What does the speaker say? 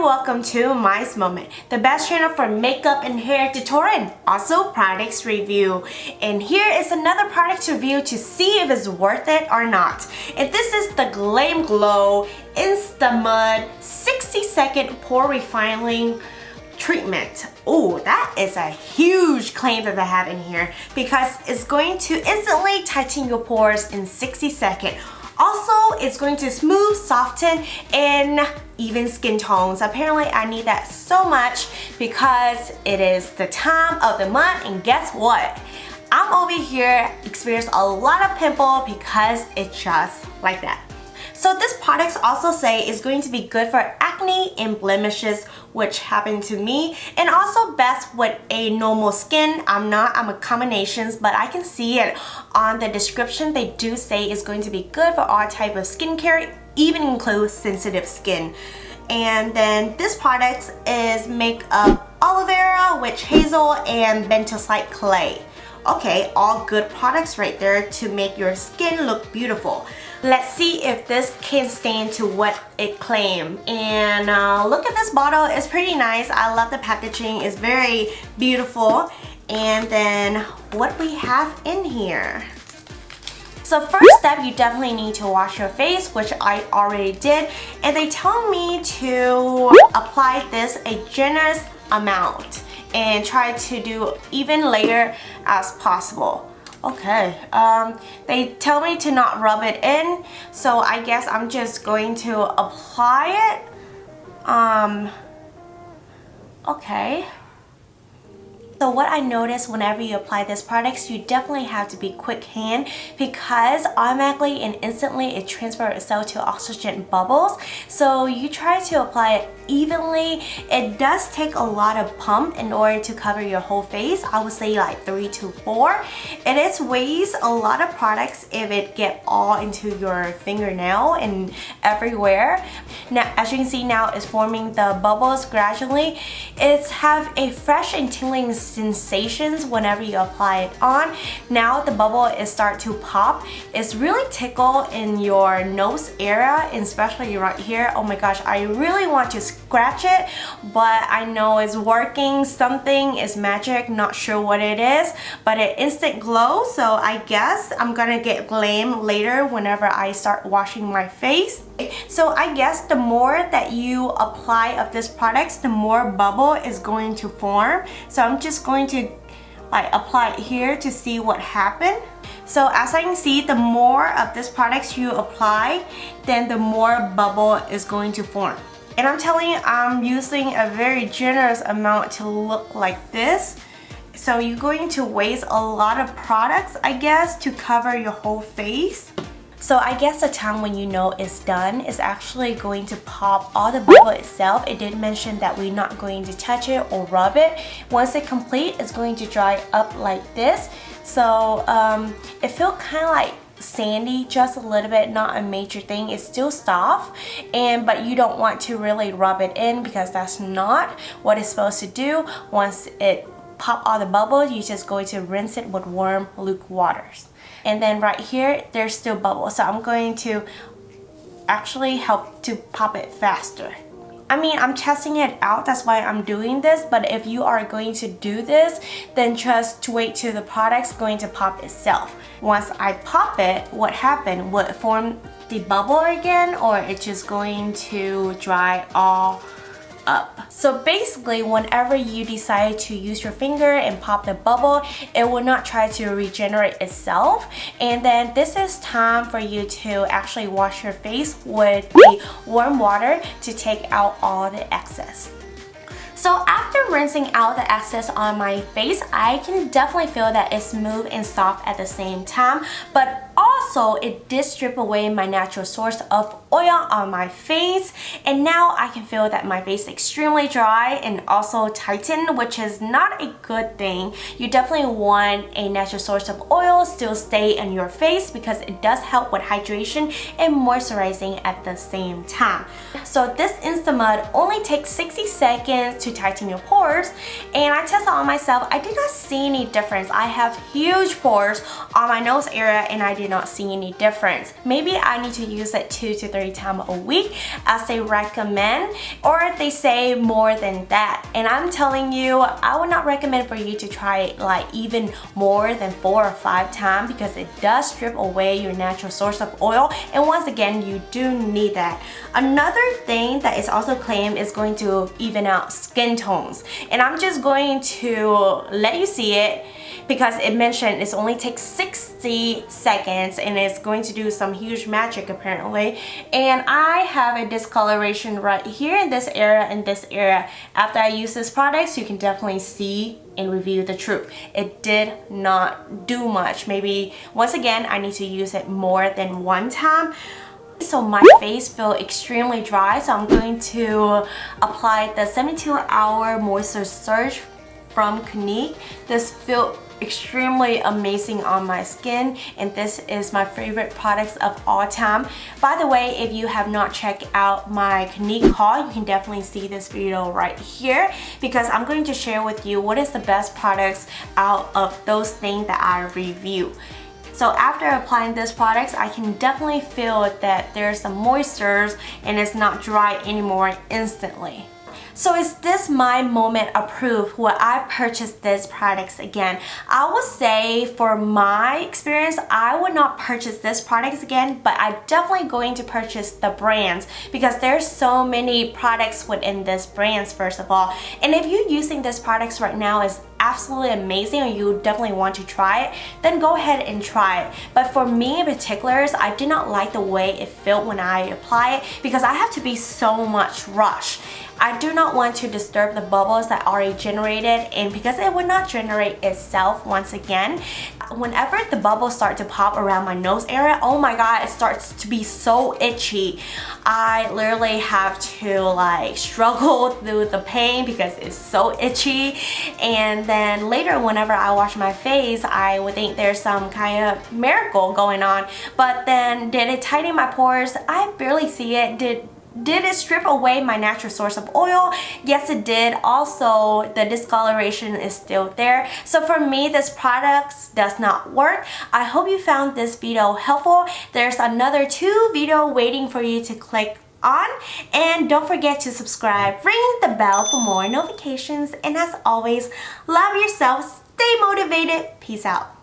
welcome to MaiMoments, the best channel for makeup and hair tutorial and also products review. And here is another product review to see if it's worth it or not. And this is the GlamGlow-INSTAMUD 60-second pore refining treatment. Oh, that is a huge claim that they have in here because it's going to instantly tighten your pores in 60 seconds. Also, it's going to smooth, soften, and even skin tones. Apparently, I need that so much because it is the time of the month, and guess what? I'm over here experiencing a lot of pimple because it's just like that. So this product also say is going to be good for acne and blemishes, which happened to me, and also best with a normal skin. I'm a combinations, but I can see it on the description. They do say it's going to be good for all type of skincare, even include sensitive skin. And then this product is made of aloe vera, witch hazel, and bentonite clay. Okay, all good products right there to make your skin look beautiful. Let's see if this can stand to what it claims. And look at this bottle, it's pretty nice. I love the packaging, it's very beautiful. And then what we have in here. So first step, you definitely need to wash your face, which I already did. And they tell me to apply this a generous amount and try to do even layer as possible. Okay, they tell me to not rub it in, so I guess I'm just going to apply it. Okay. So what I noticed whenever you apply this product, you definitely have to be quick hand because automatically and instantly it transfers itself to oxygen bubbles. So you try to apply it evenly. It does take a lot of pump in order to cover your whole face. I would say like 3 to 4. It is weighs a lot of products if it get all into your fingernail and everywhere. Now as you can see now it's forming the bubbles gradually. It's have a fresh and tingling sensations whenever you apply it on. Now the bubble is start to pop. It's really tickle in your nose area, and especially right here. Oh my gosh, I really want to scratch it, but I know it's working. Something is magic, not sure what it is, but it instant glow. So I guess I'm gonna get glam later whenever I start washing my face. So I guess the more that you apply of this product, the more bubble is going to form. So I'm just going to like apply it here to see what happened. So as I can see, the more of this product you apply, then the more bubble is going to form. And I'm telling you, I'm using a very generous amount to look like this. So you're going to waste a lot of products, I guess, to cover your whole face. So I guess the time when you know it's done is actually going to pop all the bubble itself. It did mention that we're not going to touch it or rub it. Once it complete, it's going to dry up like this. So it feels kind of like sandy, just a little bit, not a major thing. It's still soft, but you don't want to really rub it in because that's not what it's supposed to do. Once it pop all the bubbles, you're just going to rinse it with warm lukewarm waters. And then right here, there's still bubbles. So I'm going to actually help to pop it faster. I mean, I'm testing it out, that's why I'm doing this. But if you are going to do this, then just wait till the product's going to pop itself. Once I pop it, what happened? Will it form the bubble again, or it's just going to dry all up? So basically, whenever you decide to use your finger and pop the bubble, it will not try to regenerate itself. And then this is time for you to actually wash your face with the warm water to take out all the excess. So after rinsing out the excess on my face, I can definitely feel that it's smooth and soft at the same time, but also it did strip away my natural source of oil on my face, and now I can feel that my face is extremely dry and also tightened, which is not a good thing. You definitely want a natural source of oil still stay in your face because it does help with hydration and moisturizing at the same time. So this InstaMud only takes 60 seconds to tighten your pores, and I tested on myself. I did not see any difference. I have huge pores on my nose area and I did not see any difference. Maybe I need to use it 2 to 3 times a week as they recommend, or they say more than that. And I'm telling you, I would not recommend for you to try it like even more than 4 or 5 times because it does strip away your natural source of oil, and once again, you do need that. Another thing that is also claimed is going to even out skin tones, and I'm just going to let you see it because it mentioned it only takes 60 seconds and it's going to do some huge magic apparently. And I have a discoloration right here in this area and this area. After I use this product, so you can definitely see and review the truth. It did not do much. Maybe once again, I need to use it more than one time. So my face feels extremely dry, so I'm going to apply the 72-hour moisture surge from Clinique. This feels extremely amazing on my skin, and this is my favorite products of all time. By the way, if you have not checked out my Clinique haul, you can definitely see this video right here because I'm going to share with you what is the best products out of those things that I review. So after applying these products, I can definitely feel that there's some moisture and it's not dry anymore instantly. So is this My Moment approved when I purchased these products again? I would say for my experience, I would not purchase these products again, but I'm definitely going to purchase the brands because there's so many products within these brands first of all. And if you're using these products right now is absolutely amazing or you definitely want to try it, then go ahead and try it. But for me in particular, I did not like the way it felt when I apply it because I have to be so much rush. I do not want to disturb the bubbles that already generated, and because it would not generate itself once again, whenever the bubbles start to pop around my nose area, oh my god, it starts to be so itchy. I literally have to like struggle through the pain because it's so itchy. And then later whenever I wash my face, I would think there's some kind of miracle going on, but then did it tighten my pores? I barely see it. Did it strip away my natural source of oil? Yes, it did. Also, the discoloration is still there. So for me, this product does not work. I hope you found this video helpful. There's another 2 videos waiting for you to click on. And don't forget to subscribe, ring the bell for more notifications. And as always, love yourself, stay motivated. Peace out.